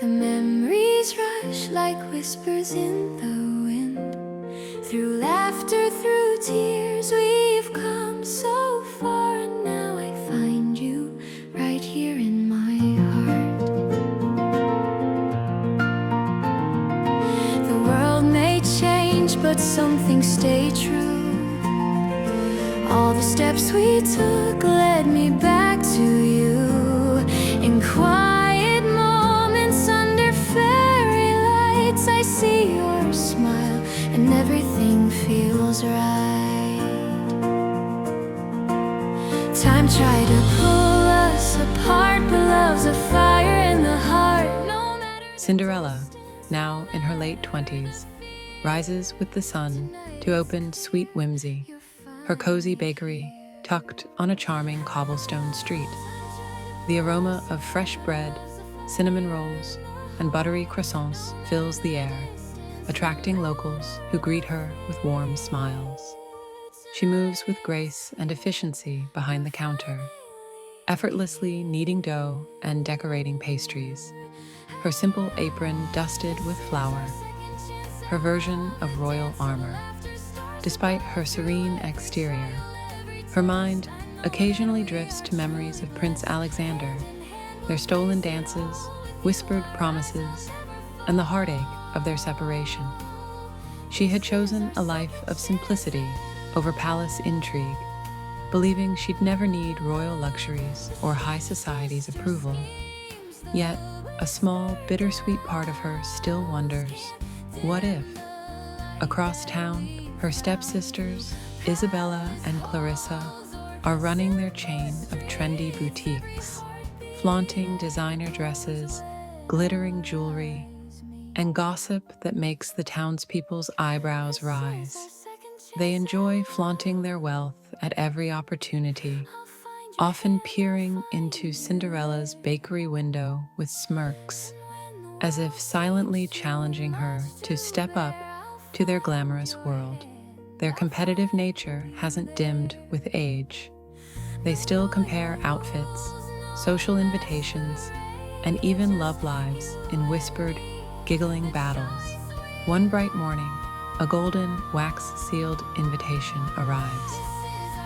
The memories rush like whispers in the wind. Through laughter, through tears, we've come so far, and now I find you right here in my heart. The world may change, but some things stay true. All the steps we took led me back to you. In quiet moments under fairy lights, I see your smile and everything feels right. Time tried to pull us apart, but love's a fire in the heart. No matter. Cinderella, now in her late 20s, rises with the sun to open Sweet Whimsy, her cozy bakery tucked on a charming cobblestone street. The aroma of fresh bread, cinnamon rolls, and buttery croissants fills the air, attracting locals who greet her with warm smiles. She moves with grace and efficiency behind the counter, effortlessly kneading dough and decorating pastries, her simple apron dusted with flour, her version of royal armor. Despite her serene exterior, her mind occasionally drifts to memories of Prince Alexander, their stolen dances, whispered promises, and the heartache of their separation. She had chosen a life of simplicity over palace intrigue, believing she'd never need royal luxuries or high society's approval. Yet, a small, bittersweet part of her still wonders, what if? Across town, her stepsisters, Isabella and Clarissa, are running their chain of trendy boutiques, flaunting designer dresses, glittering jewelry, and gossip that makes the townspeople's eyebrows rise. They enjoy flaunting their wealth at every opportunity, often peering into Cinderella's bakery window with smirks, as if silently challenging her to step up to their glamorous world. Their competitive nature hasn't dimmed with age. They still compare outfits, social invitations, and even love lives in whispered, giggling battles. One bright morning, a golden, wax-sealed invitation arrives,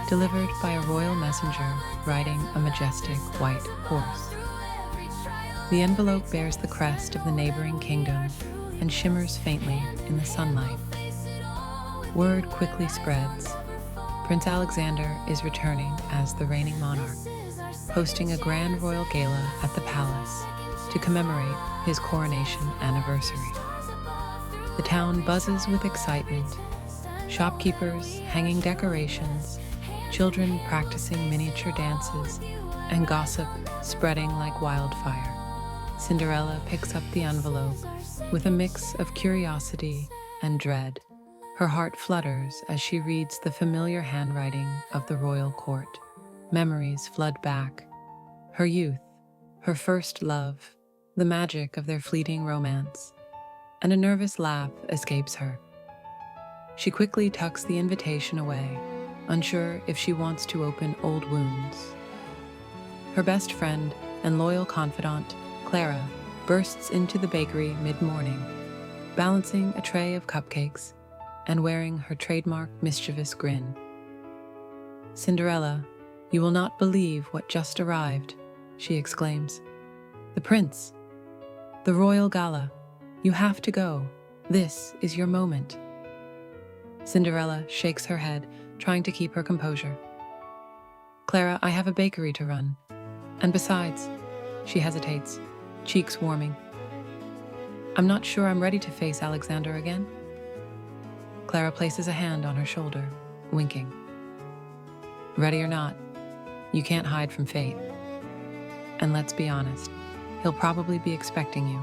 delivered by a royal messenger riding a majestic white horse. The envelope bears the crest of the neighboring kingdom and shimmers faintly in the sunlight. Word quickly spreads. Prince Alexander is returning as the reigning monarch, hosting a grand royal gala at the palace to commemorate his coronation anniversary. The town buzzes with excitement, shopkeepers hanging decorations, children practicing miniature dances, and gossip spreading like wildfire. Cinderella picks up the envelope with a mix of curiosity and dread. Her heart flutters as she reads the familiar handwriting of the royal court. Memories flood back. Her youth, her first love, the magic of their fleeting romance, and a nervous laugh escapes her. She quickly tucks the invitation away, unsure if she wants to open old wounds. Her best friend and loyal confidant, Clara, bursts into the bakery mid-morning, balancing a tray of cupcakes and wearing her trademark mischievous grin. "Cinderella, you will not believe what just arrived," she exclaims. "The prince! The royal gala! You have to go. This is your moment." Cinderella shakes her head, trying to keep her composure. "Clara, I have a bakery to run. And besides," she hesitates, cheeks warming, "I'm not sure I'm ready to face Alexander again." Clara places a hand on her shoulder, winking. "Ready or not, you can't hide from fate. And let's be honest, he'll probably be expecting you."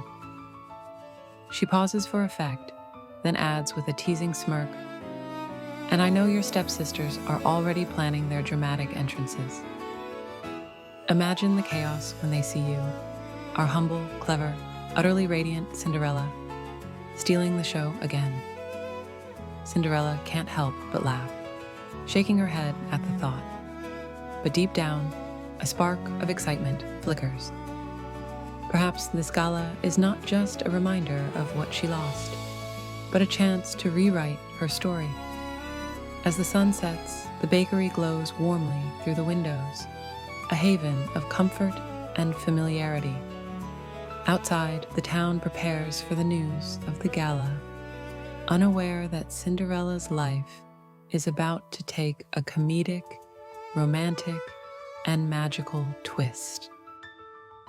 She pauses for effect, then adds with a teasing smirk, "And I know your stepsisters are already planning their dramatic entrances. Imagine the chaos when they see you, our humble, clever, utterly radiant Cinderella, stealing the show again." Cinderella can't help but laugh, shaking her head at the thought. But deep down, a spark of excitement flickers. Perhaps this gala is not just a reminder of what she lost, but a chance to rewrite her story. As the sun sets, the bakery glows warmly through the windows, a haven of comfort and familiarity. Outside, the town prepares for the news of the gala, unaware that Cinderella's life is about to take a comedic, romantic, and magical twist.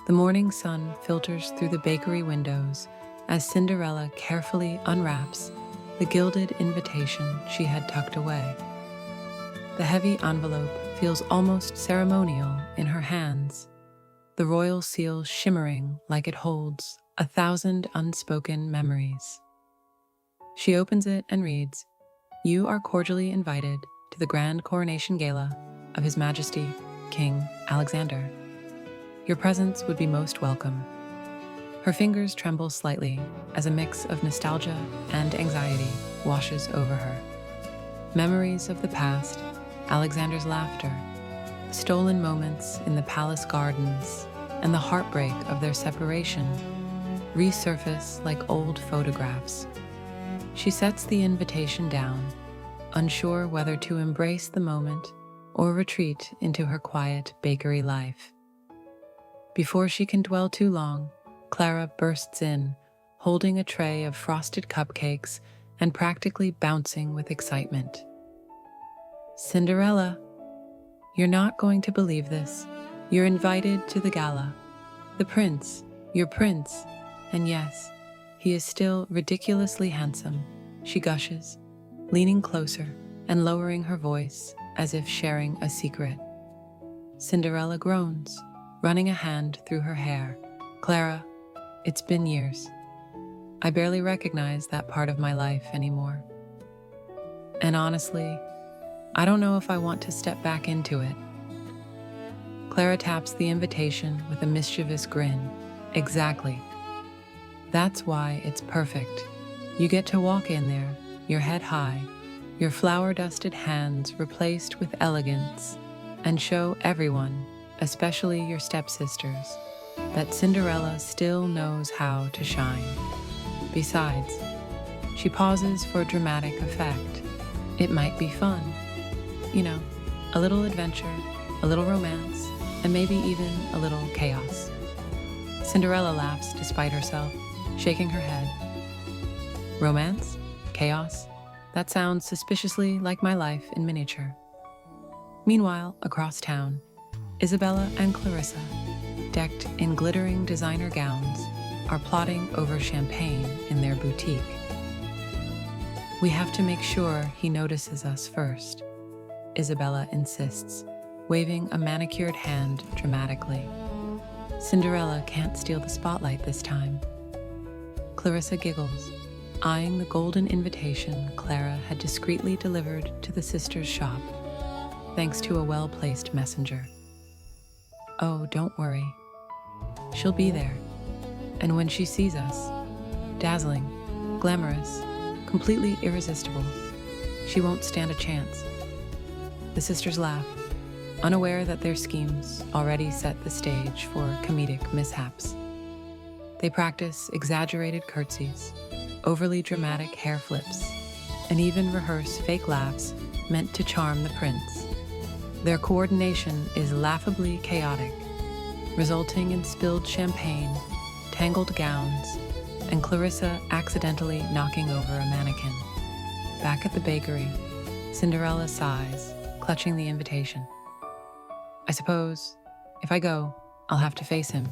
The morning sun filters through the bakery windows as Cinderella carefully unwraps the gilded invitation she had tucked away. The heavy envelope feels almost ceremonial in her hands, the royal seal shimmering like it holds 1,000 unspoken memories. She opens it and reads, "You are cordially invited to the grand coronation gala of His Majesty, King Alexander. Your presence would be most welcome." Her fingers tremble slightly as a mix of nostalgia and anxiety washes over her. Memories of the past, Alexander's laughter, the stolen moments in the palace gardens, and the heartbreak of their separation resurface like old photographs. She sets the invitation down, unsure whether to embrace the moment or retreat into her quiet bakery life. Before she can dwell too long, Clara bursts in, holding a tray of frosted cupcakes and practically bouncing with excitement. "Cinderella, you're not going to believe this. You're invited to the gala. The prince, your prince, and yes, he is still ridiculously handsome," she gushes, leaning closer and lowering her voice as if sharing a secret. Cinderella groans, running a hand through her hair. "Clara, it's been years. I barely recognize that part of my life anymore. And honestly, I don't know if I want to step back into it." Clara taps the invitation with a mischievous grin. "Exactly. That's why it's perfect. You get to walk in there, your head high, your flour-dusted hands replaced with elegance, and show everyone, especially your stepsisters, that Cinderella still knows how to shine. Besides," she pauses for dramatic effect, "it might be fun. You know, a little adventure, a little romance, and maybe even a little chaos." Cinderella laughs despite herself, shaking her head. "Romance? Chaos? That sounds suspiciously like my life in miniature." Meanwhile, across town, Isabella and Clarissa, decked in glittering designer gowns, are plotting over champagne in their boutique. "We have to make sure he notices us first," Isabella insists, waving a manicured hand dramatically. "Cinderella can't steal the spotlight this time." Clarissa giggles, eyeing the golden invitation Clara had discreetly delivered to the sisters' shop, thanks to a well-placed messenger. "Oh, don't worry. She'll be there. And when she sees us, dazzling, glamorous, completely irresistible, she won't stand a chance." The sisters laugh, unaware that their schemes already set the stage for comedic mishaps. They practice exaggerated curtsies, overly dramatic hair flips, and even rehearse fake laughs meant to charm the prince. Their coordination is laughably chaotic, resulting in spilled champagne, tangled gowns, and Clarissa accidentally knocking over a mannequin. Back at the bakery, Cinderella sighs, clutching the invitation. "I suppose, if I go, I'll have to face him.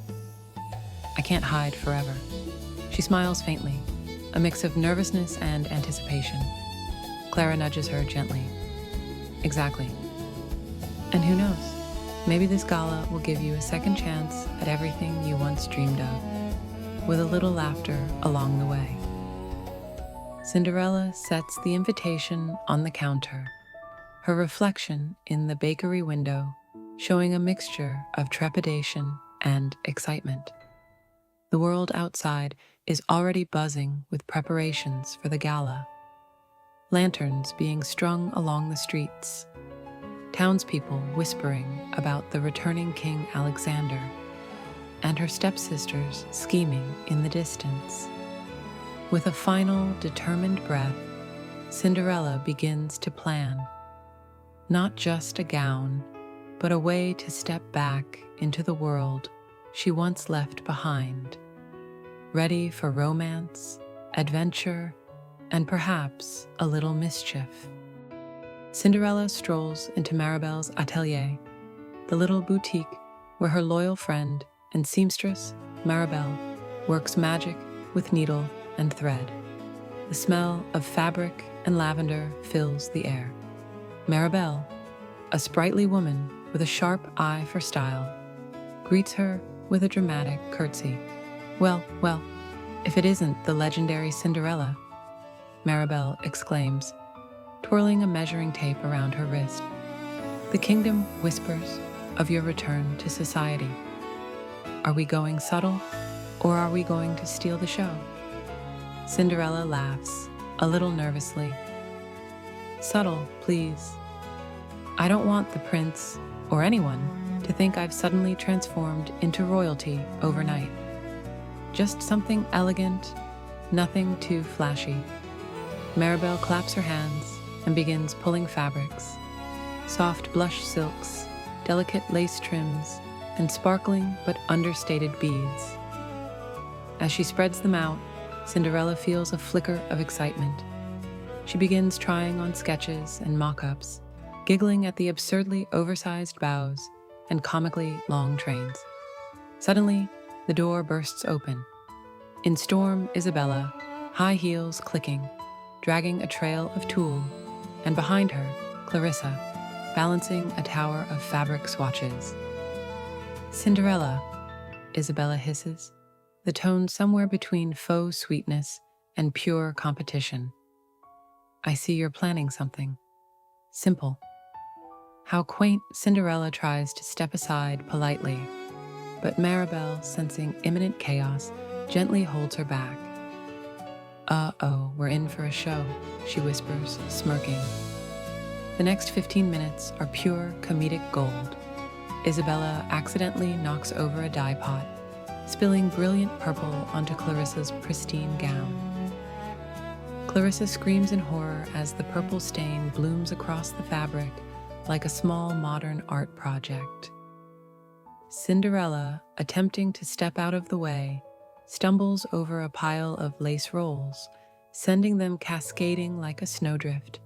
I can't hide forever." She smiles faintly, a mix of nervousness and anticipation. Clara nudges her gently. "Exactly. And who knows? Maybe this gala will give you a second chance at everything you once dreamed of," with a little laughter along the way. Cinderella sets the invitation on the counter, her reflection in the bakery window showing a mixture of trepidation and excitement. The world outside is already buzzing with preparations for the gala. Lanterns being strung along the streets, townspeople whispering about the returning King Alexander, and her stepsisters scheming in the distance. With a final, determined breath, Cinderella begins to plan. Not just a gown, but a way to step back into the world she once left behind, ready for romance, adventure, and perhaps a little mischief. Cinderella strolls into Mirabelle's atelier, the little boutique where her loyal friend and seamstress, Mirabelle, works magic with needle and thread. The smell of fabric and lavender fills the air. Mirabelle, a sprightly woman with a sharp eye for style, greets her with a dramatic curtsy. Well, if it isn't the legendary Cinderella," Mirabelle exclaims, twirling a measuring tape around her wrist. "The kingdom whispers of your return to society. Are we going subtle, or are we going to steal the show?" Cinderella laughs, a little nervously. "Subtle, please. I don't want the prince, or anyone, to think I've suddenly transformed into royalty overnight. Just something elegant, nothing too flashy." Mirabelle claps her hands and begins pulling fabrics. Soft blush silks, delicate lace trims, and sparkling but understated beads. As she spreads them out, Cinderella feels a flicker of excitement. She begins trying on sketches and mock-ups, giggling at the absurdly oversized bows and comically long trains. Suddenly, the door bursts open. In storm Isabella, high heels clicking, dragging a trail of tulle, and behind her, Clarissa, balancing a tower of fabric swatches. "Cinderella," Isabella hisses, the tone somewhere between faux sweetness and pure competition. "I see you're planning something. Simple." How quaint Cinderella tries to step aside politely, but Mirabelle, sensing imminent chaos, gently holds her back. "Uh-oh, we're in for a show," she whispers, smirking. The next 15 minutes are pure comedic gold. Isabella accidentally knocks over a dye pot, spilling brilliant purple onto Clarissa's pristine gown. Clarissa screams in horror as the purple stain blooms across the fabric like a small modern art project. Cinderella, attempting to step out of the way, stumbles over a pile of lace rolls, sending them cascading like a snowdrift,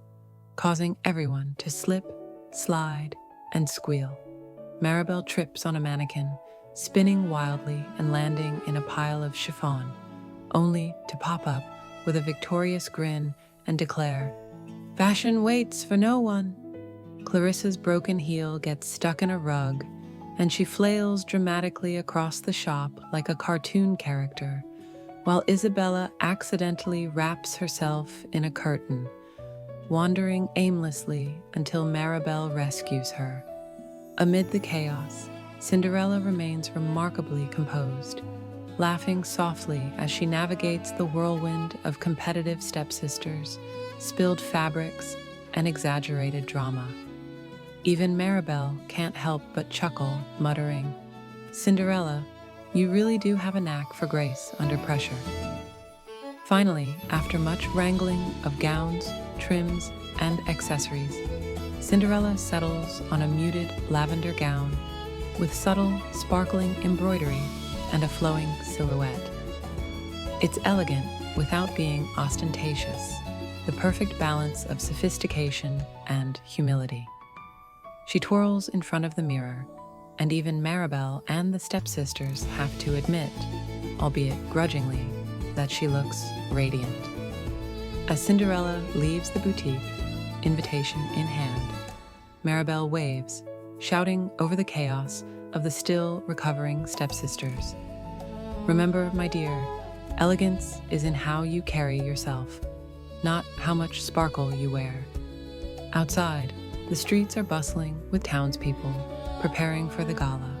causing everyone to slip, slide, and squeal. Mirabelle trips on a mannequin, spinning wildly and landing in a pile of chiffon, only to pop up with a victorious grin and declare, "Fashion waits for no one." Clarissa's broken heel gets stuck in a rug, and she flails dramatically across the shop like a cartoon character, while Isabella accidentally wraps herself in a curtain, wandering aimlessly until Mirabelle rescues her. Amid the chaos, Cinderella remains remarkably composed, laughing softly as she navigates the whirlwind of competitive stepsisters, spilled fabrics, and exaggerated drama. Even Mirabelle can't help but chuckle, muttering, "Cinderella, you really do have a knack for grace under pressure." Finally, after much wrangling of gowns, trims, and accessories, Cinderella settles on a muted lavender gown with subtle, sparkling embroidery and a flowing silhouette. It's elegant without being ostentatious, the perfect balance of sophistication and humility. She twirls in front of the mirror, and even Mirabelle and the stepsisters have to admit, albeit grudgingly, that she looks radiant. As Cinderella leaves the boutique, invitation in hand, Mirabelle waves, shouting over the chaos of the still recovering stepsisters. "Remember, my dear, elegance is in how you carry yourself, not how much sparkle you wear." Outside, the streets are bustling with townspeople preparing for the gala,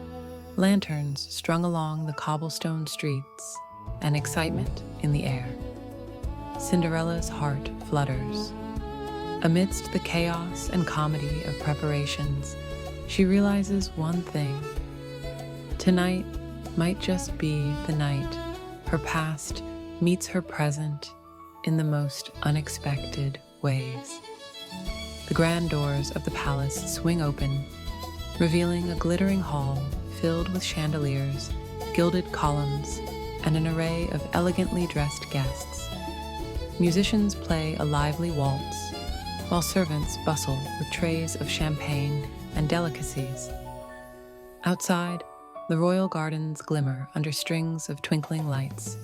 lanterns strung along the cobblestone streets, and excitement in the air. Cinderella's heart flutters. Amidst the chaos and comedy of preparations, she realizes one thing. Tonight, might just be the night her past meets her present in the most unexpected ways. The grand doors of the palace swing open, revealing a glittering hall filled with chandeliers, gilded columns, and an array of elegantly dressed guests. Musicians play a lively waltz, while servants bustle with trays of champagne and delicacies. Outside, the royal gardens glimmer under strings of twinkling lights,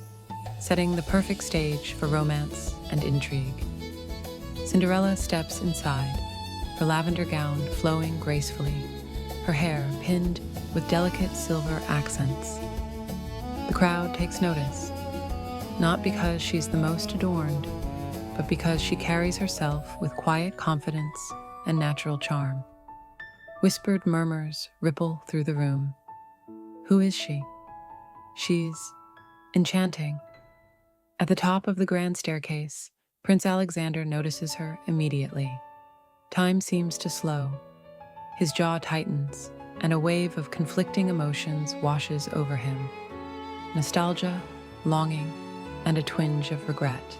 setting the perfect stage for romance and intrigue. Cinderella steps inside, her lavender gown flowing gracefully, her hair pinned with delicate silver accents. The crowd takes notice, not because she's the most adorned, but because she carries herself with quiet confidence and natural charm. Whispered murmurs ripple through the room. Who is she? She's enchanting. At the top of the grand staircase, Prince Alexander notices her immediately. Time seems to slow. His jaw tightens, and a wave of conflicting emotions washes over him. Nostalgia, longing, and a twinge of regret.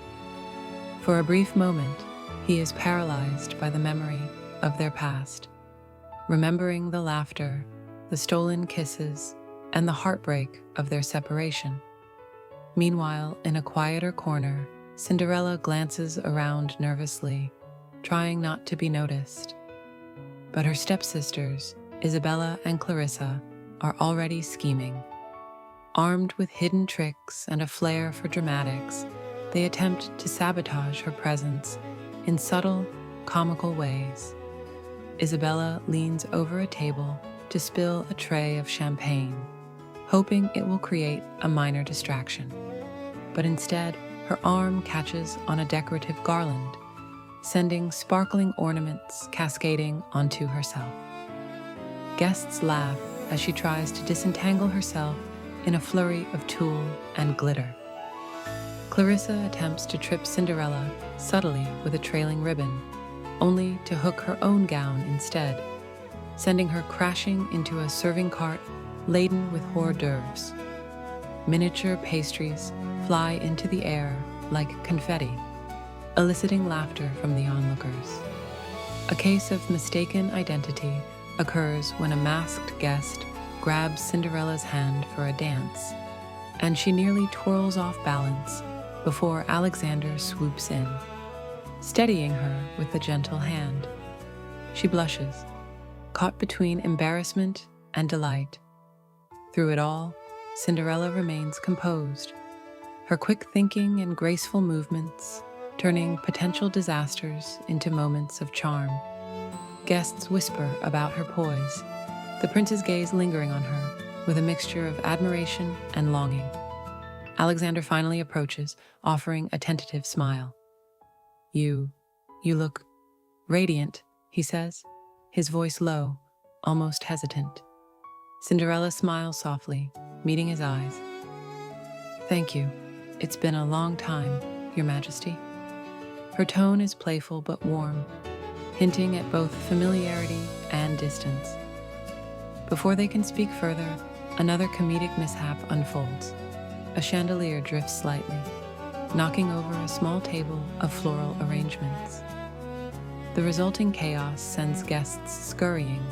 For a brief moment, he is paralyzed by the memory of their past, remembering the laughter, the stolen kisses, and the heartbreak of their separation. Meanwhile, in a quieter corner, Cinderella glances around nervously, trying not to be noticed. But her stepsisters, Isabella and Clarissa, are already scheming. Armed with hidden tricks and a flair for dramatics, they attempt to sabotage her presence in subtle, comical ways. Isabella leans over a table to spill a tray of champagne, hoping it will create a minor distraction. But instead, her arm catches on a decorative garland, sending sparkling ornaments cascading onto herself. Guests laugh as she tries to disentangle herself in a flurry of tulle and glitter. Clarissa attempts to trip Cinderella subtly with a trailing ribbon, only to hook her own gown instead, sending her crashing into a serving cart laden with hors d'oeuvres. Miniature pastries fly into the air like confetti, eliciting laughter from the onlookers. A case of mistaken identity occurs when a masked guest grabs Cinderella's hand for a dance, and she nearly twirls off balance before Alexander swoops in, steadying her with a gentle hand. She blushes, caught between embarrassment and delight. Through it all, Cinderella remains composed, her quick thinking and graceful movements turning potential disasters into moments of charm. Guests whisper about her poise, the prince's gaze lingering on her with a mixture of admiration and longing. Alexander finally approaches, offering a tentative smile. You look radiant," he says, his voice low, almost hesitant. Cinderella smiles softly, meeting his eyes. "Thank you. It's been a long time, Your Majesty." Her tone is playful but warm, hinting at both familiarity and distance. Before they can speak further, another comedic mishap unfolds. A chandelier drifts slightly, knocking over a small table of floral arrangements. The resulting chaos sends guests scurrying,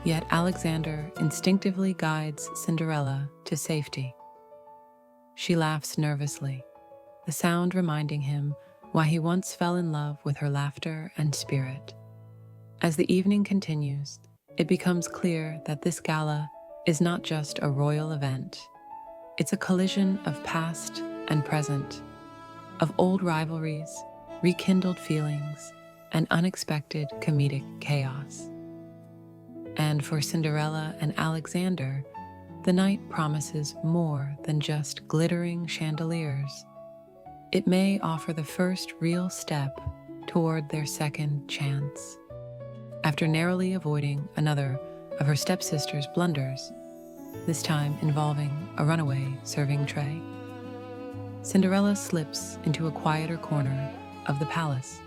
yet Alexander instinctively guides Cinderella to safety. She laughs nervously, the sound reminding him why he once fell in love with her laughter and spirit. As the evening continues, it becomes clear that this gala is not just a royal event. It's a collision of past and present, of old rivalries, rekindled feelings, and unexpected comedic chaos. And for Cinderella and Alexander, the night promises more than just glittering chandeliers. It may offer the first real step toward their second chance. After narrowly avoiding another of her stepsister's blunders, this time involving a runaway serving tray, Cinderella slips into a quieter corner of the palace,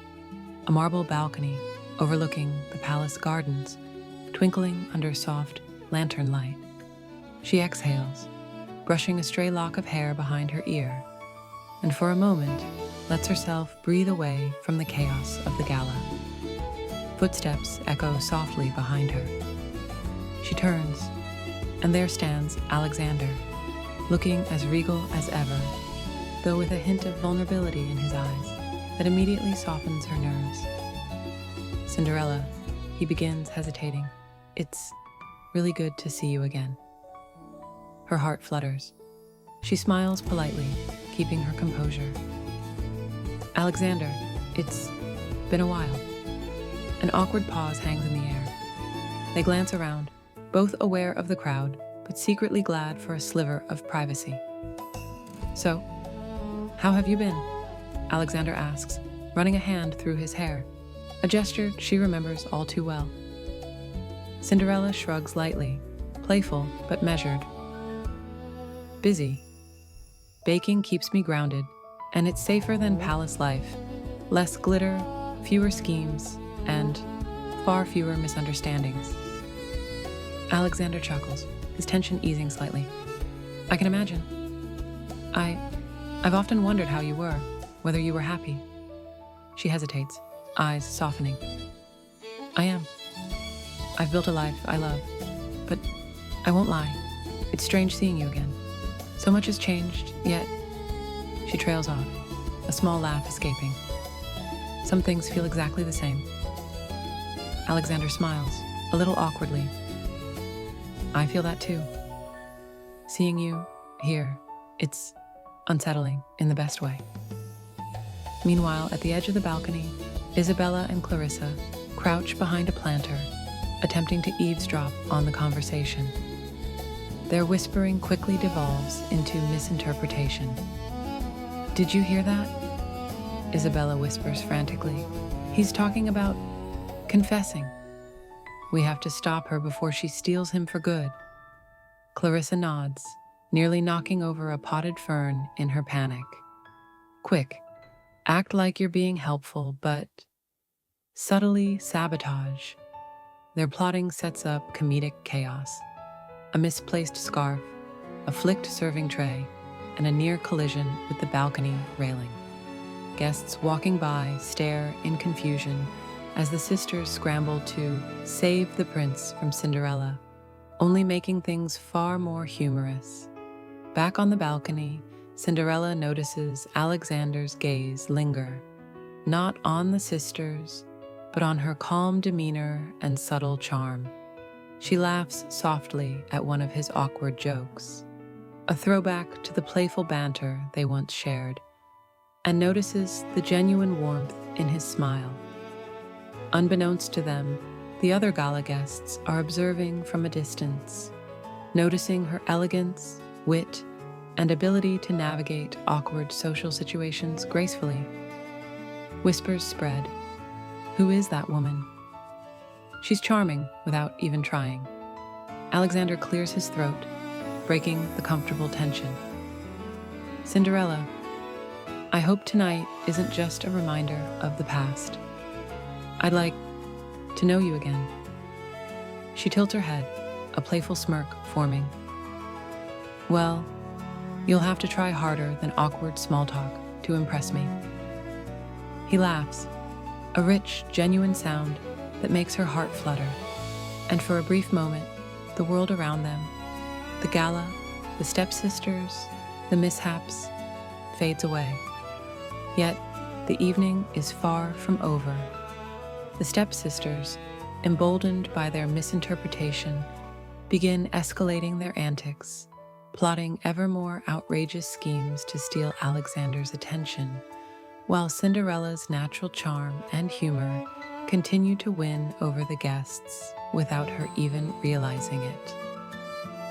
a marble balcony overlooking the palace gardens, twinkling under soft lantern light. She exhales, brushing a stray lock of hair behind her ear, and for a moment lets herself breathe away from the chaos of the gala. Footsteps echo softly behind her. She turns, and there stands Alexander, looking as regal as ever, though with a hint of vulnerability in his eyes that immediately softens her nerves. "Cinderella," he begins, hesitating. "It's really good to see you again." Her heart flutters. She smiles politely, keeping her composure. "Alexander, it's been a while." An awkward pause hangs in the air. They glance around, both aware of the crowd, but secretly glad for a sliver of privacy. "So, how have you been?" Alexander asks, running a hand through his hair, a gesture she remembers all too well. Cinderella shrugs lightly, playful but measured. "Busy. Baking keeps me grounded, and it's safer than palace life. Less glitter, fewer schemes, and far fewer misunderstandings." Alexander chuckles, his tension easing slightly. "I can imagine. I've often wondered how you were, whether you were happy." She hesitates, eyes softening. "I am. I've built a life I love, but I won't lie. It's strange seeing you again. So much has changed, yet..." She trails off, a small laugh escaping. "Some things feel exactly the same." Alexander smiles, a little awkwardly. "I feel that too. Seeing you here, it's unsettling in the best way." Meanwhile, at the edge of the balcony, Isabella and Clarissa crouch behind a planter, attempting to eavesdrop on the conversation. Their whispering quickly devolves into misinterpretation. "Did you hear that?" Isabella whispers frantically. "He's talking about confessing. We have to stop her before she steals him for good." Clarissa nods, nearly knocking over a potted fern in her panic. "Quick, act like you're being helpful, but subtly sabotage." Their plotting sets up comedic chaos. A misplaced scarf, a flicked serving tray, and a near collision with the balcony railing. Guests walking by stare in confusion as the sisters scramble to save the prince from Cinderella, only making things far more humorous. Back on the balcony, Cinderella notices Alexander's gaze linger, not on the sisters, but on her calm demeanor and subtle charm. She laughs softly at one of his awkward jokes, a throwback to the playful banter they once shared, and notices the genuine warmth in his smile. Unbeknownst to them, the other gala guests are observing from a distance, noticing her elegance, wit, and ability to navigate awkward social situations gracefully. Whispers spread. Who is that woman? She's charming without even trying. Alexander clears his throat, breaking the comfortable tension. Cinderella, I hope tonight isn't just a reminder of the past. I'd like to know you again. She tilts her head, a playful smirk forming. Well, you'll have to try harder than awkward small talk to impress me. He laughs, a rich, genuine sound that makes her heart flutter, and for a brief moment, the world around them, the gala, the stepsisters, the mishaps, fades away. Yet, the evening is far from over. The stepsisters, emboldened by their misinterpretation, begin escalating their antics, plotting ever more outrageous schemes to steal Alexander's attention, while Cinderella's natural charm and humor continue to win over the guests without her even realizing it.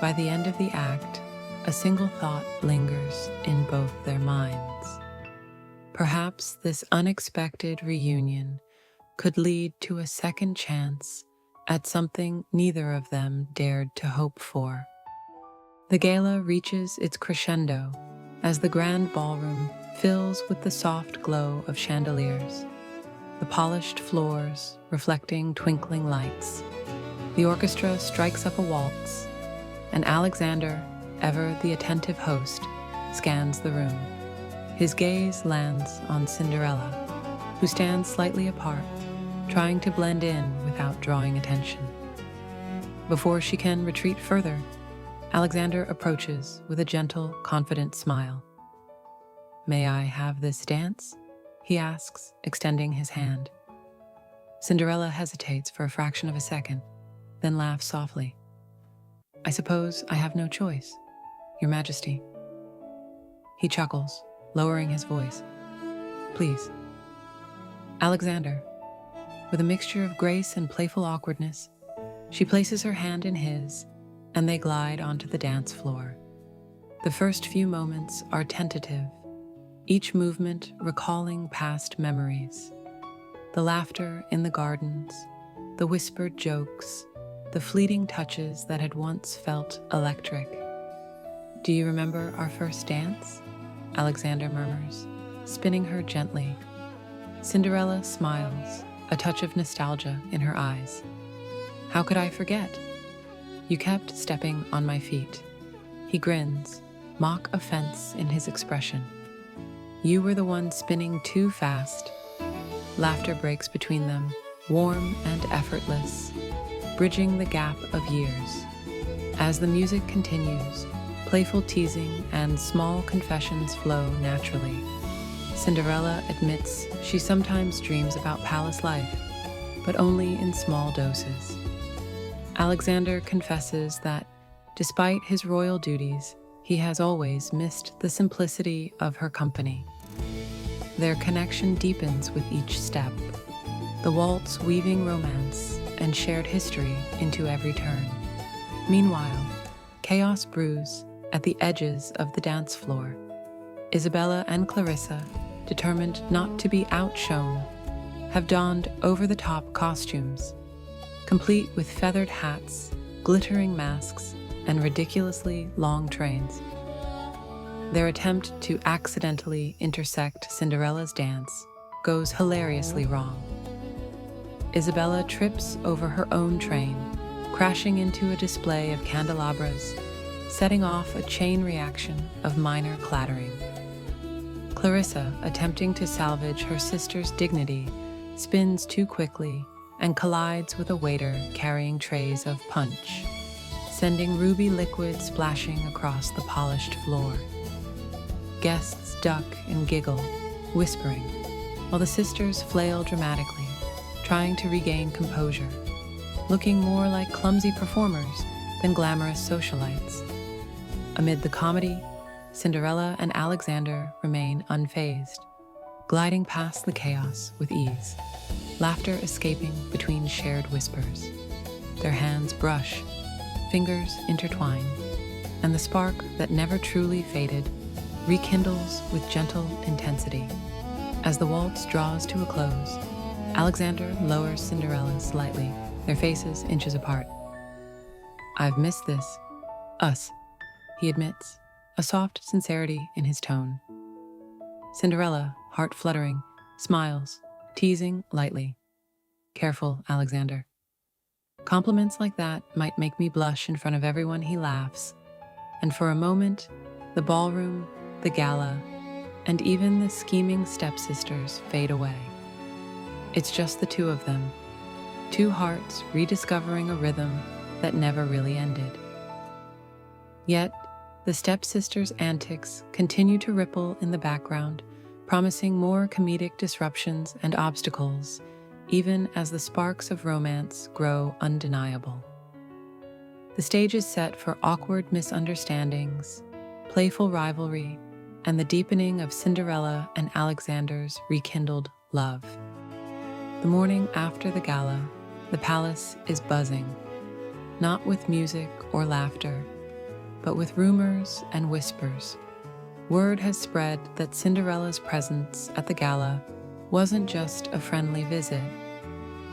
By the end of the act, a single thought lingers in both their minds. Perhaps this unexpected reunion could lead to a second chance at something neither of them dared to hope for. The gala reaches its crescendo as the grand ballroom fills with the soft glow of chandeliers, the polished floors reflecting twinkling lights. The orchestra strikes up a waltz, and Alexander, ever the attentive host, scans the room. His gaze lands on Cinderella, who stands slightly apart, trying to blend in without drawing attention. Before she can retreat further, Alexander approaches with a gentle, confident smile. "May I have this dance?" he asks, extending his hand. Cinderella hesitates for a fraction of a second, then laughs softly. "I suppose I have no choice, Your Majesty." He chuckles, lowering his voice. "Please." Alexander, with a mixture of grace and playful awkwardness, she places her hand in his, and they glide onto the dance floor. The first few moments are tentative, each movement recalling past memories. The laughter in the gardens, the whispered jokes, the fleeting touches that had once felt electric. "Do you remember our first dance?" Alexander murmurs, spinning her gently. Cinderella smiles, a touch of nostalgia in her eyes. "How could I forget? You kept stepping on my feet." He grins, mock offense in his expression. "You were the one spinning too fast." Laughter breaks between them, warm and effortless, bridging the gap of years. As the music continues, playful teasing and small confessions flow naturally. Cinderella admits she sometimes dreams about palace life, but only in small doses. Alexander confesses that, despite his royal duties, he has always missed the simplicity of her company. Their connection deepens with each step, the waltz weaving romance and shared history into every turn. Meanwhile, chaos brews at the edges of the dance floor. Isabella and Clarissa, determined not to be outshone, have donned over-the-top costumes, complete with feathered hats, glittering masks, and ridiculously long trains. Their attempt to accidentally intersect Cinderella's dance goes hilariously wrong. Isabella trips over her own train, crashing into a display of candelabras, setting off a chain reaction of minor clattering. Clarissa, attempting to salvage her sister's dignity, spins too quickly and collides with a waiter carrying trays of punch, sending ruby liquid splashing across the polished floor. Guests duck and giggle, whispering, while the sisters flail dramatically, trying to regain composure, looking more like clumsy performers than glamorous socialites. Amid the comedy, Cinderella and Alexander remain unfazed, gliding past the chaos with ease, laughter escaping between shared whispers. Their hands brush, fingers intertwine, and the spark that never truly faded rekindles with gentle intensity. As the waltz draws to a close, Alexander lowers Cinderella slightly, their faces inches apart. "I've missed this. Us," he admits, a soft sincerity in his tone. Cinderella, heart fluttering, smiles, teasing lightly. "Careful, Alexander. Compliments like that might make me blush in front of everyone," he laughs. And for a moment, the ballroom, the gala, and even the scheming stepsisters fade away. It's just the two of them, two hearts rediscovering a rhythm that never really ended. Yet, the stepsisters' antics continue to ripple in the background, promising more comedic disruptions and obstacles, even as the sparks of romance grow undeniable. The stage is set for awkward misunderstandings, playful rivalry, and the deepening of Cinderella and Alexander's rekindled love. The morning after the gala, the palace is buzzing, not with music or laughter, but with rumors and whispers. Word has spread that Cinderella's presence at the gala wasn't just a friendly visit.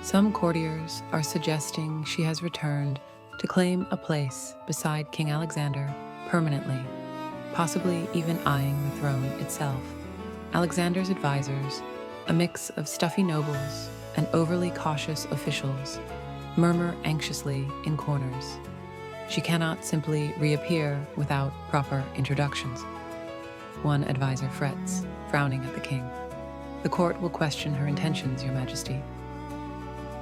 Some courtiers are suggesting she has returned to claim a place beside King Alexander permanently, possibly even eyeing the throne itself. Alexander's advisors, a mix of stuffy nobles and overly cautious officials, murmur anxiously in corners. She cannot simply reappear without proper introductions. One advisor frets, frowning at the king. The court will question her intentions, Your Majesty.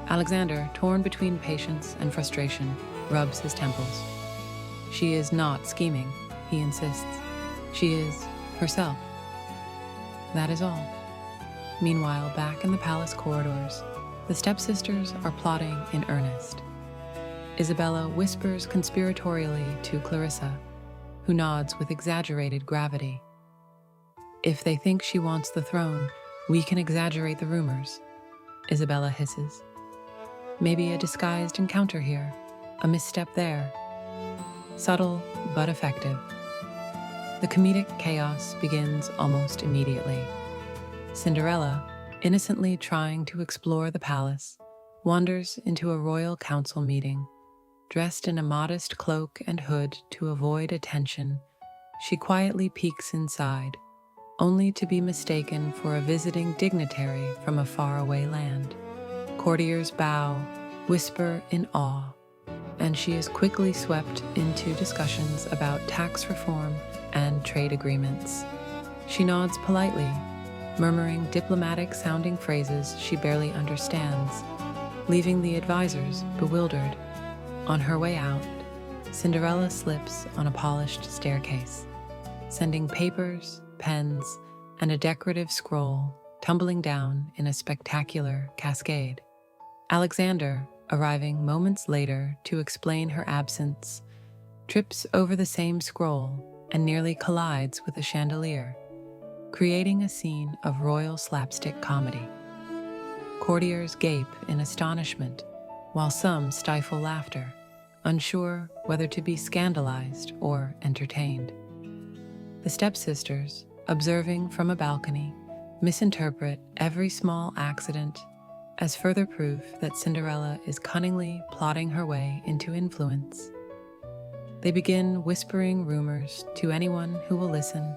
Alexander, torn between patience and frustration, rubs his temples. She is not scheming, he insists. She is herself. That is all. Meanwhile, back in the palace corridors, the stepsisters are plotting in earnest. Isabella whispers conspiratorially to Clarissa, who nods with exaggerated gravity. If they think she wants the throne, we can exaggerate the rumors, Isabella hisses. Maybe a disguised encounter here, a misstep there. Subtle but effective. The comedic chaos begins almost immediately. Cinderella, innocently trying to explore the palace, wanders into a royal council meeting. Dressed in a modest cloak and hood to avoid attention, she quietly peeks inside, only to be mistaken for a visiting dignitary from a faraway land. Courtiers bow, whisper in awe, and she is quickly swept into discussions about tax reform and trade agreements. She nods politely, murmuring diplomatic-sounding phrases she barely understands, leaving the advisors bewildered. On her way out, Cinderella slips on a polished staircase, sending papers, pens, and a decorative scroll tumbling down in a spectacular cascade. Alexander, arriving moments later to explain her absence, trips over the same scroll and nearly collides with a chandelier, creating a scene of royal slapstick comedy. Courtiers gape in astonishment, while some stifle laughter, unsure whether to be scandalized or entertained. The stepsisters, observing from a balcony, misinterpret every small accident as further proof that Cinderella is cunningly plotting her way into influence. They begin whispering rumors to anyone who will listen,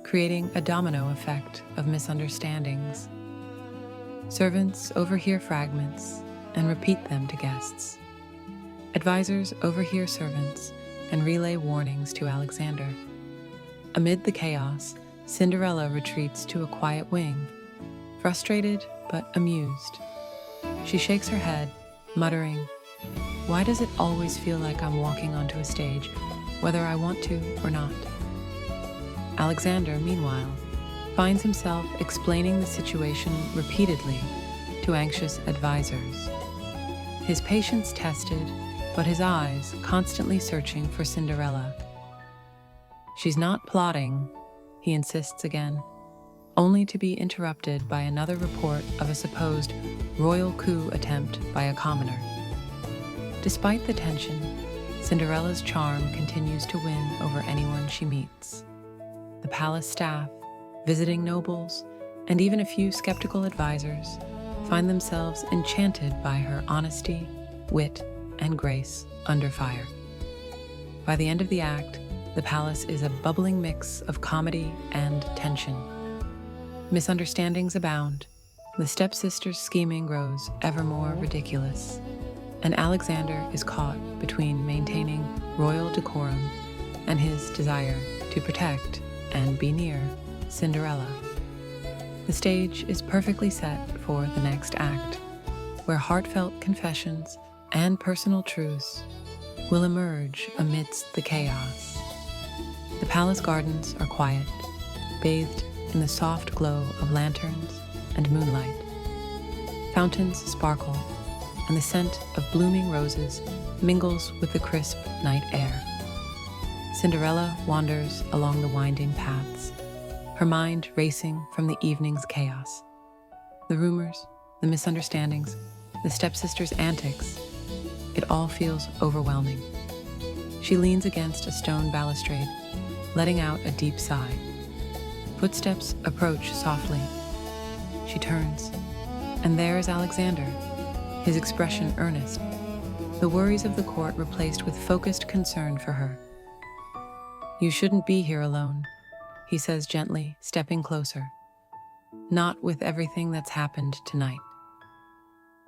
creating a domino effect of misunderstandings. Servants overhear fragments and repeat them to guests. Advisors overhear servants and relay warnings to Alexander. Amid the chaos, Cinderella retreats to a quiet wing, frustrated but amused. She shakes her head, muttering, "Why does it always feel like I'm walking onto a stage, whether I want to or not?" Alexander, meanwhile, finds himself explaining the situation repeatedly to anxious advisors. His patience tested, but his eyes constantly searching for Cinderella. "She's not plotting," he insists again, only to be interrupted by another report of a supposed royal coup attempt by a commoner. Despite the tension, Cinderella's charm continues to win over anyone she meets. The palace staff, visiting nobles, and even a few skeptical advisors find themselves enchanted by her honesty, wit, and grace under fire. By the end of the act, the palace is a bubbling mix of comedy and tension. Misunderstandings abound, the stepsisters' scheming grows ever more ridiculous, and Alexander is caught between maintaining royal decorum and his desire to protect and be near Cinderella. The stage is perfectly set for the next act, where heartfelt confessions and personal truths will emerge amidst the chaos. The palace gardens are quiet, bathed in the soft glow of lanterns and moonlight. Fountains sparkle, and the scent of blooming roses mingles with the crisp night air. Cinderella wanders along the winding paths, her mind racing from the evening's chaos. The rumors, the misunderstandings, the stepsisters' antics, it all feels overwhelming. She leans against a stone balustrade, letting out a deep sigh. Footsteps approach softly. She turns, and there is Alexander, his expression earnest, the worries of the court replaced with focused concern for her. "You shouldn't be here alone," he says gently, stepping closer. "Not with everything that's happened tonight."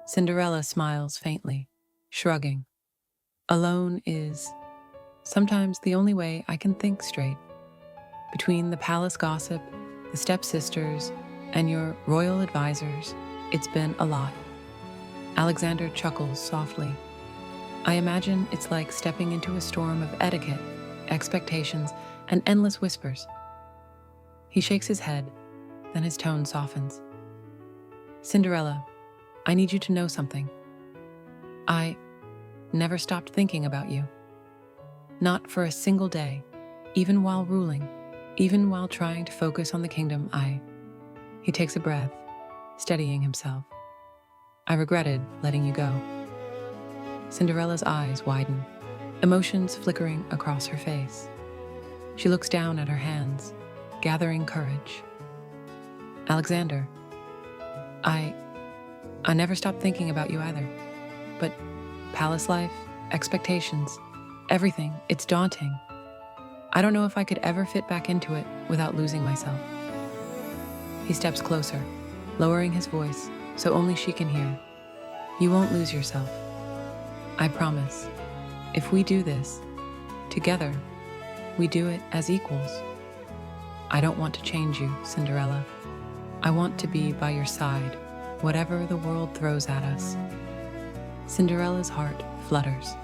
Cinderella smiles faintly, shrugging. "Alone is sometimes the only way I can think straight. Between the palace gossip, the Stepsisters, and your royal advisors, it's been a lot. Alexander chuckles softly. I imagine it's like stepping into a storm of etiquette, expectations, and endless whispers. He shakes his head, then his tone softens. Cinderella, I need you to know something. I never stopped thinking about you. Not for a single day, even while ruling, even while trying to focus on the kingdom. He takes a breath, steadying himself. I regretted letting you go. Cinderella's eyes widen, emotions flickering across her face. She looks down at her hands, gathering courage. Alexander, I never stopped thinking about you either. But palace life, expectations, everything, it's daunting. I don't know if I could ever fit back into it without losing myself. He steps closer, lowering his voice so only she can hear. You won't lose yourself. I promise. If we do this, together, we do it as equals. I don't want to change you, Cinderella. I want to be by your side, whatever the world throws at us. Cinderella's heart flutters.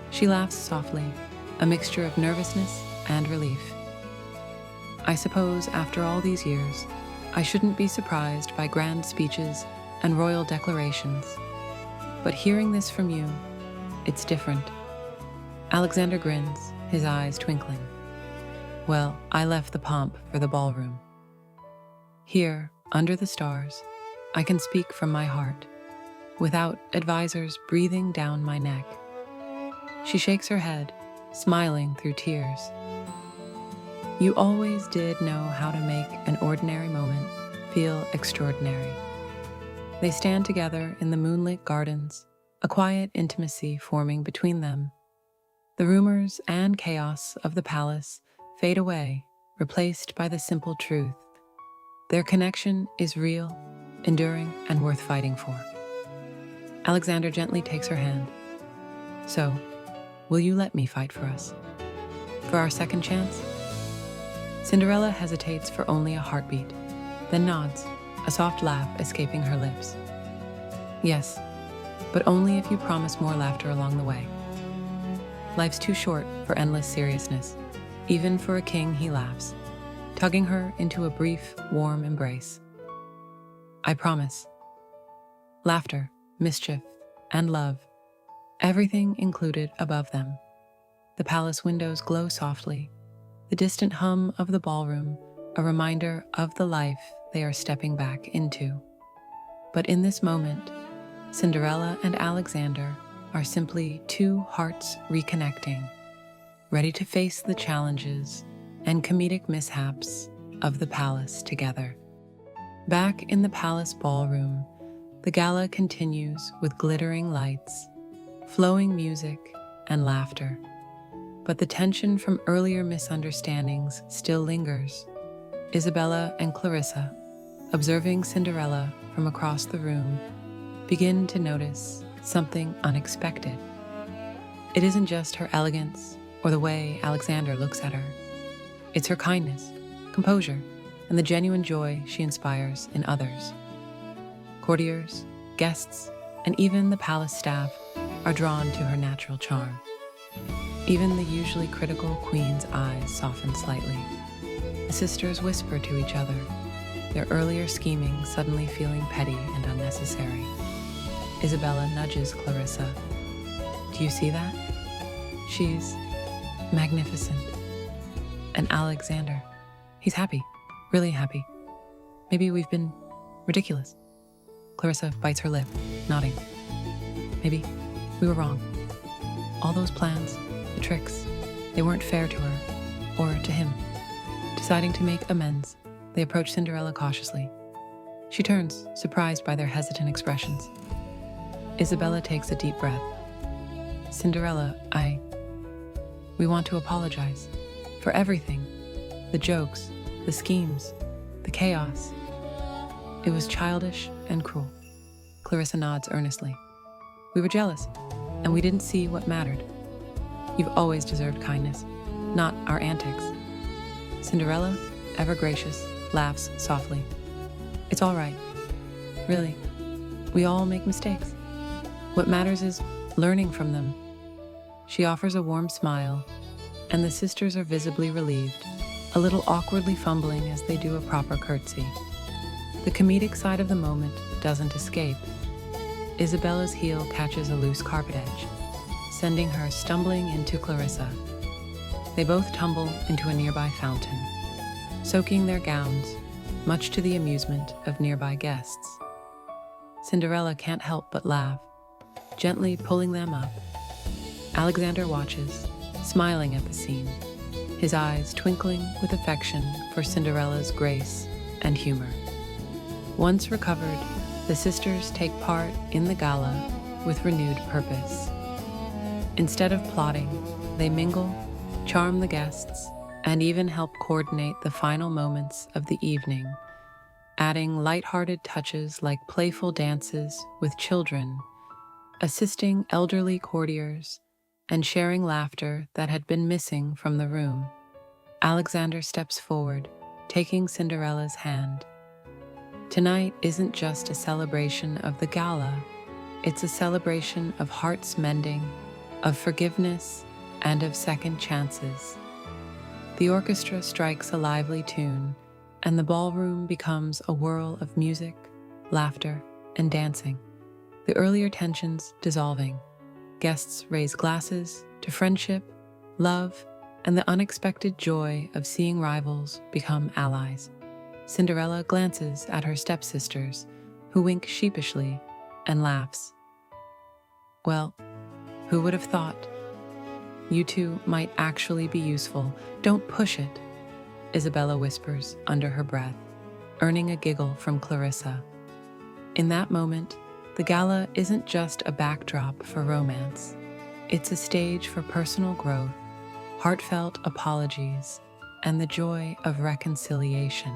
She laughs softly, a mixture of nervousness and relief. I suppose after all these years, I shouldn't be surprised by grand speeches and royal declarations. But hearing this from you, it's different. Alexander grins, his eyes twinkling. Well, I left the pomp for the ballroom. Here, under the stars, I can speak from my heart, without advisors breathing down my neck. She shakes her head, smiling through tears. You always did know how to make an ordinary moment feel extraordinary. They stand together in the moonlit gardens, a quiet intimacy forming between them. The rumors and chaos of the palace fade away, replaced by the simple truth. Their connection is real, enduring, and worth fighting for. Alexander gently takes her hand. So, will you let me fight for us? For our second chance? Cinderella hesitates for only a heartbeat, then nods, a soft laugh escaping her lips. Yes, but only if you promise more laughter along the way. Life's too short for endless seriousness. Even for a king, he laughs, tugging her into a brief, warm embrace. I promise. Laughter, mischief, and love, everything included above them. The palace windows glow softly, the distant hum of the ballroom, a reminder of the life they are stepping back into. But in this moment, Cinderella and Alexander are simply two hearts reconnecting, ready to face the challenges and comedic mishaps of the palace together. Back in the palace ballroom, the gala continues with glittering lights, flowing music, and laughter. But the tension from earlier misunderstandings still lingers. Isabella and Clarissa, observing Cinderella from across the room, begin to notice something unexpected. It isn't just her elegance or the way Alexander looks at her. It's her kindness, composure, and the genuine joy she inspires in others. Courtiers, guests, and even the palace staff are drawn to her natural charm. Even the usually critical queen's eyes soften slightly. The sisters whisper to each other, their earlier scheming suddenly feeling petty and unnecessary. Isabella nudges Clarissa. Do you see that? She's magnificent. And Alexander, he's happy, really happy. Maybe we've been ridiculous. Clarissa bites her lip, nodding. Maybe we were wrong. All those plans, the tricks, they weren't fair to her, or to him. Deciding to make amends, they approach Cinderella cautiously. She turns, surprised by their hesitant expressions. Isabella takes a deep breath. Cinderella, we want to apologize for everything. The jokes, the schemes, the chaos. It was childish and cruel. Clarissa nods earnestly. We were jealous, and we didn't see what mattered. You've always deserved kindness, not our antics." Cinderella, ever gracious, laughs softly. "It's all right. Really, we all make mistakes. What matters is learning from them." She offers a warm smile, and the sisters are visibly relieved, a little awkwardly fumbling as they do a proper curtsy. The comedic side of the moment doesn't escape. Isabella's heel catches a loose carpet edge, sending her stumbling into Clarissa. They both tumble into a nearby fountain, soaking their gowns, much to the amusement of nearby guests. Cinderella can't help but laugh, gently pulling them up. Alexander watches, smiling at the scene, his eyes twinkling with affection for Cinderella's grace and humor. Once recovered, the sisters take part in the gala with renewed purpose. Instead of plotting, they mingle, charm the guests, and even help coordinate the final moments of the evening, adding light-hearted touches like playful dances with children, assisting elderly courtiers, and sharing laughter that had been missing from the room. Alexander steps forward, taking Cinderella's hand. Tonight isn't just a celebration of the gala, it's a celebration of hearts mending, of forgiveness, and of second chances. The orchestra strikes a lively tune, and the ballroom becomes a whirl of music, laughter, and dancing, the earlier tensions dissolving. Guests raise glasses to friendship, love, and the unexpected joy of seeing rivals become allies. Cinderella glances at her stepsisters, who wink sheepishly and laughs. "Well, who would have thought? You two might actually be useful. Don't push it," Isabella whispers under her breath, earning a giggle from Clarissa. In that moment, the gala isn't just a backdrop for romance. It's a stage for personal growth, heartfelt apologies, and the joy of reconciliation.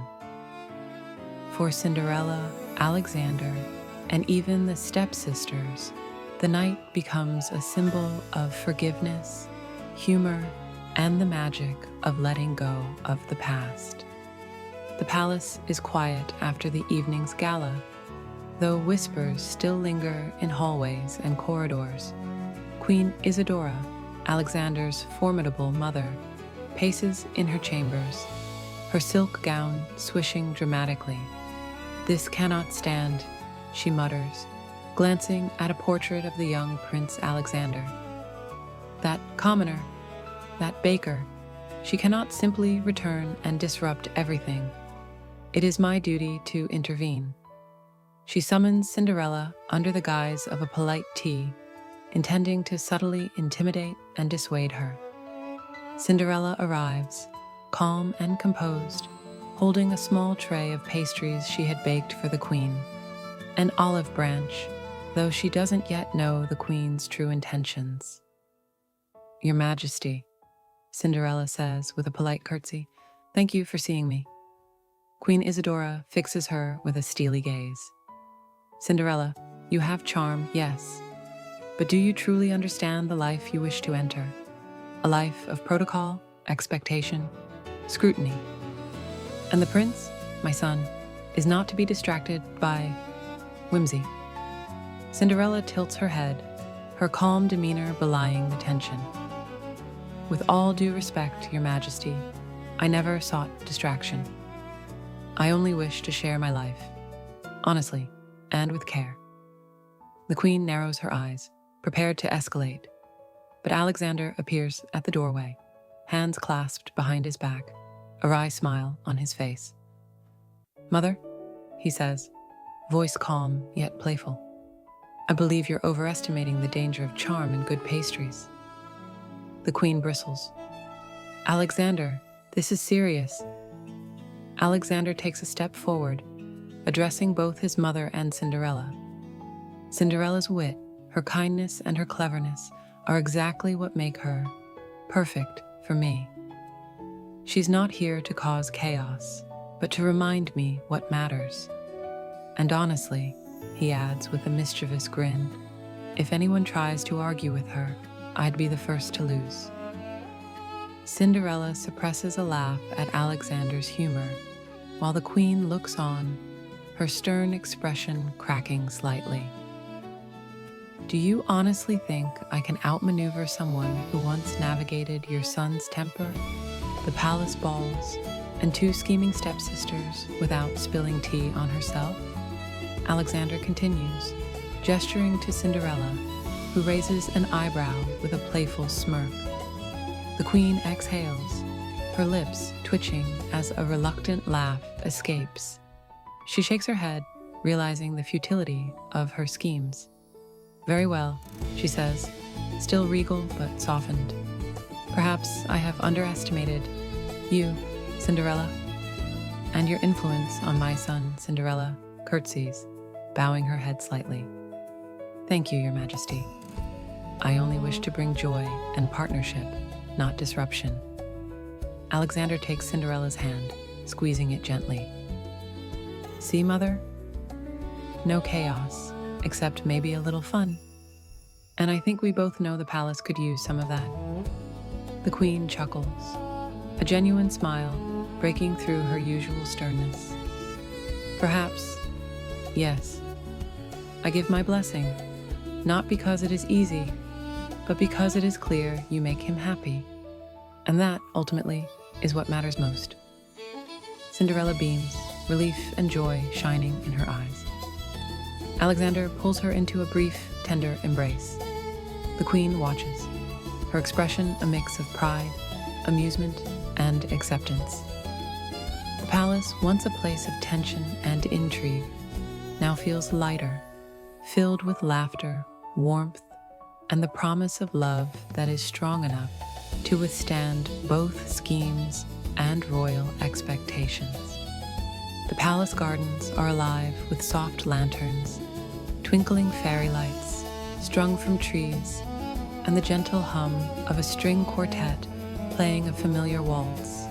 For Cinderella, Alexander, and even the stepsisters, the night becomes a symbol of forgiveness, humor, and the magic of letting go of the past. The palace is quiet after the evening's gala, though whispers still linger in hallways and corridors. Queen Isadora, Alexander's formidable mother, paces in her chambers, her silk gown swishing dramatically. "This cannot stand," she mutters, glancing at a portrait of the young Prince Alexander. That commoner, that baker, she cannot simply return and disrupt everything. It is my duty to intervene. She summons Cinderella under the guise of a polite tea, intending to subtly intimidate and dissuade her. Cinderella arrives, calm and composed, holding a small tray of pastries she had baked for the queen, an olive branch, though she doesn't yet know the queen's true intentions. "Your Majesty," Cinderella says with a polite curtsy, "thank you for seeing me." Queen Isadora fixes her with a steely gaze. "Cinderella, you have charm, yes, but do you truly understand the life you wish to enter? A life of protocol, expectation, scrutiny. And the prince, my son, is not to be distracted by whimsy." Cinderella tilts her head, her calm demeanor belying the tension. "With all due respect, Your Majesty, I never sought distraction. I only wish to share my life, honestly and with care." The queen narrows her eyes, prepared to escalate, but Alexander appears at the doorway, hands clasped behind his back, a wry smile on his face. "Mother," he says, voice calm yet playful, "I believe you're overestimating the danger of charm in good pastries." The queen bristles. "Alexander, this is serious." Alexander takes a step forward, addressing both his mother and Cinderella. Cinderella's wit, her kindness, and her cleverness are exactly what make her perfect for me. She's not here to cause chaos, but to remind me what matters. And honestly, he adds with a mischievous grin, if anyone tries to argue with her, I'd be the first to lose. Cinderella suppresses a laugh at Alexander's humor, while the queen looks on, her stern expression cracking slightly. Do you honestly think I can outmaneuver someone who once navigated your son's temper, the palace balls, and 2 scheming stepsisters without spilling tea on herself? Alexander continues, gesturing to Cinderella, who raises an eyebrow with a playful smirk. The queen exhales, her lips twitching as a reluctant laugh escapes. She shakes her head, realizing the futility of her schemes. Very well, she says, still regal but softened. Perhaps I have underestimated you, Cinderella, and your influence on my son, Cinderella, curtsies, bowing her head slightly. Thank you, Your Majesty. I only wish to bring joy and partnership, not disruption. Alexander takes Cinderella's hand, squeezing it gently. See, Mother? No chaos, except maybe a little fun. And I think we both know the palace could use some of that. The queen chuckles, a genuine smile breaking through her usual sternness. Perhaps, yes, I give my blessing, not because it is easy, but because it is clear you make him happy. And that, ultimately, is what matters most. Cinderella beams, relief and joy shining in her eyes. Alexander pulls her into a brief, tender embrace. The queen watches, her expression a mix of pride, amusement, and acceptance. The palace, once a place of tension and intrigue, now feels lighter, filled with laughter, warmth, and the promise of love that is strong enough to withstand both schemes and royal expectations. The palace gardens are alive with soft lanterns, twinkling fairy lights strung from trees, and the gentle hum of a string quartet playing a familiar waltz.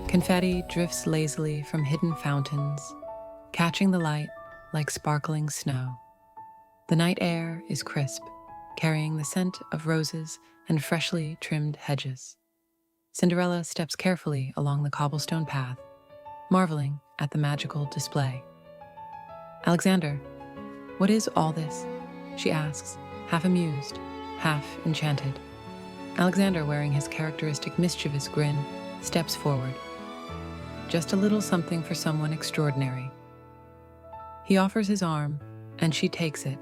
Confetti drifts lazily from hidden fountains, catching the light like sparkling snow. The night air is crisp, carrying the scent of roses and freshly trimmed hedges. Cinderella steps carefully along the cobblestone path, marveling at the magical display. Alexander, what is all this? She asks, half amused, half enchanted. Alexander, wearing his characteristic mischievous grin, steps forward. Just a little something for someone extraordinary. He offers his arm, and she takes it,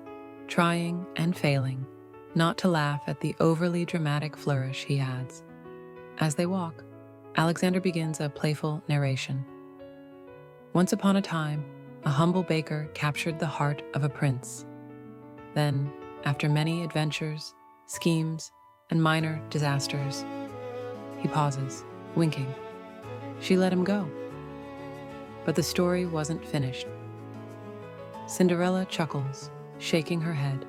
trying and failing not to laugh at the overly dramatic flourish he adds. As they walk, Alexander begins a playful narration. Once upon a time, a humble baker captured the heart of a prince. Then, after many adventures, schemes, and minor disasters, he pauses, winking. She let him go. But the story wasn't finished. Cinderella chuckles, shaking her head.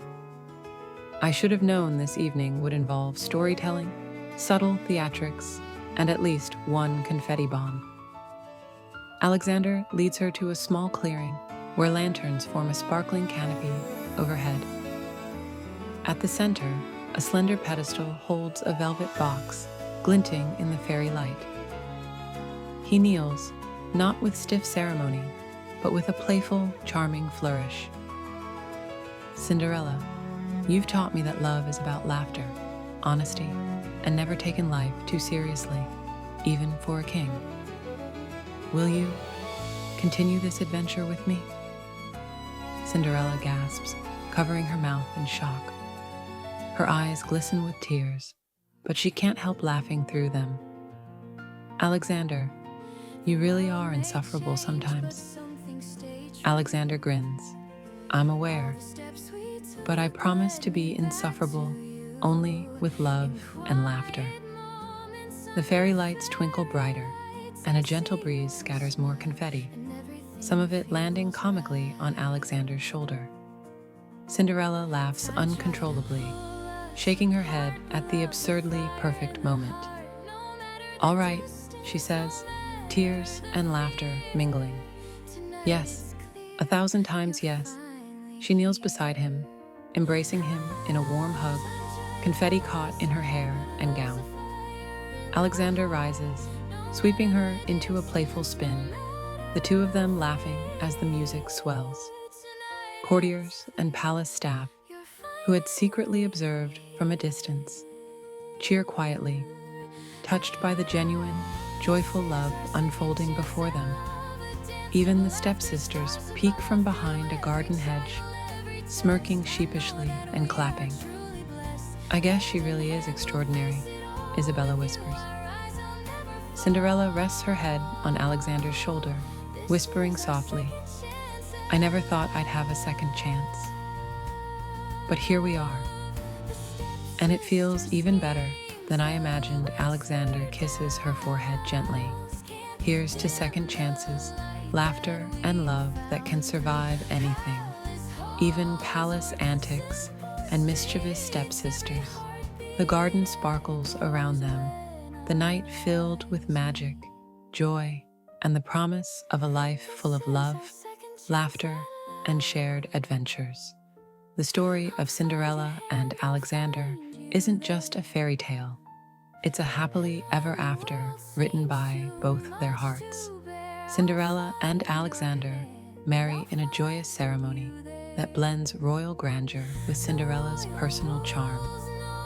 I should have known this evening would involve storytelling, subtle theatrics, and at least one confetti bomb. Alexander leads her to a small clearing where lanterns form a sparkling canopy overhead. At the center, a slender pedestal holds a velvet box, glinting in the fairy light. He kneels, not with stiff ceremony, but with a playful, charming flourish. Cinderella, you've taught me that love is about laughter, honesty, and never taken life too seriously, even for a king. Will you continue this adventure with me? Cinderella gasps, covering her mouth in shock. Her eyes glisten with tears, but she can't help laughing through them. Alexander, you really are insufferable sometimes. Alexander grins. I'm aware, but I promise to be insufferable only with love and laughter. The fairy lights twinkle brighter, and a gentle breeze scatters more confetti, some of it landing comically on Alexander's shoulder. Cinderella laughs uncontrollably, shaking her head at the absurdly perfect moment. All right, she says, tears and laughter mingling. Yes, 1,000 times yes. She kneels beside him, embracing him in a warm hug, confetti caught in her hair and gown. Alexander rises, sweeping her into a playful spin, the two of them laughing as the music swells. Courtiers and palace staff, who had secretly observed from a distance, cheer quietly, touched by the genuine, joyful love unfolding before them. Even the stepsisters peek from behind a garden hedge, smirking sheepishly and clapping. "I guess she really is extraordinary," Isabella whispers. Cinderella rests her head on Alexander's shoulder, whispering softly, "I never thought I'd have a second chance. But here we are." And it feels even better than I imagined. Alexander kisses her forehead gently. Here's to second chances, laughter and love that can survive anything, even palace antics and mischievous stepsisters. The garden sparkles around them, the night filled with magic, joy, and the promise of a life full of love, laughter, and shared adventures. The story of Cinderella and Alexander isn't just a fairy tale. It's a happily ever after written by both their hearts. Cinderella and Alexander marry in a joyous ceremony that blends royal grandeur with Cinderella's personal charm.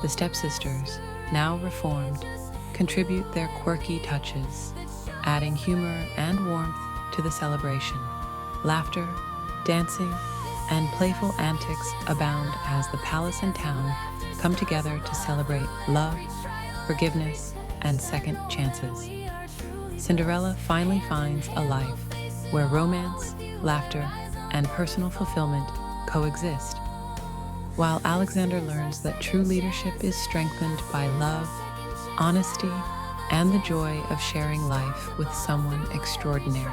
The stepsisters, now reformed, contribute their quirky touches, adding humor and warmth to the celebration. Laughter, dancing, and playful antics abound as the palace and town come together to celebrate love, forgiveness, and second chances. Cinderella finally finds a life where romance, laughter, and personal fulfillment coexist, while Alexander learns that true leadership is strengthened by love, honesty, and the joy of sharing life with someone extraordinary.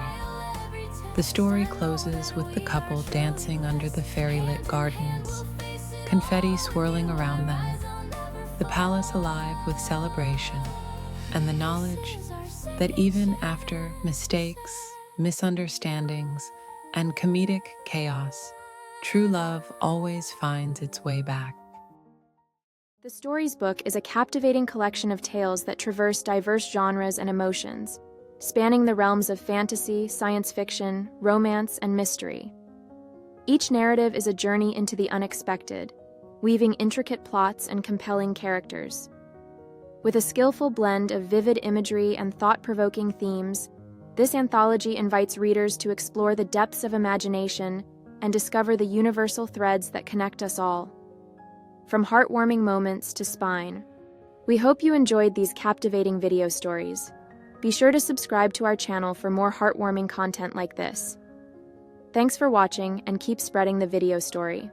The story closes with the couple dancing under the fairy-lit gardens, confetti swirling around them, the palace alive with celebration, and the knowledge that even after mistakes, misunderstandings, and comedic chaos, true love always finds its way back. The Stories book is a captivating collection of tales that traverse diverse genres and emotions, spanning the realms of fantasy, science fiction, romance, and mystery. Each narrative is a journey into the unexpected, weaving intricate plots and compelling characters. With a skillful blend of vivid imagery and thought-provoking themes, this anthology invites readers to explore the depths of imagination and discover the universal threads that connect us all. From heartwarming moments to spine, we hope you enjoyed these captivating video stories. Be sure to subscribe to our channel for more heartwarming content like this. Thanks for watching, and keep spreading the video story.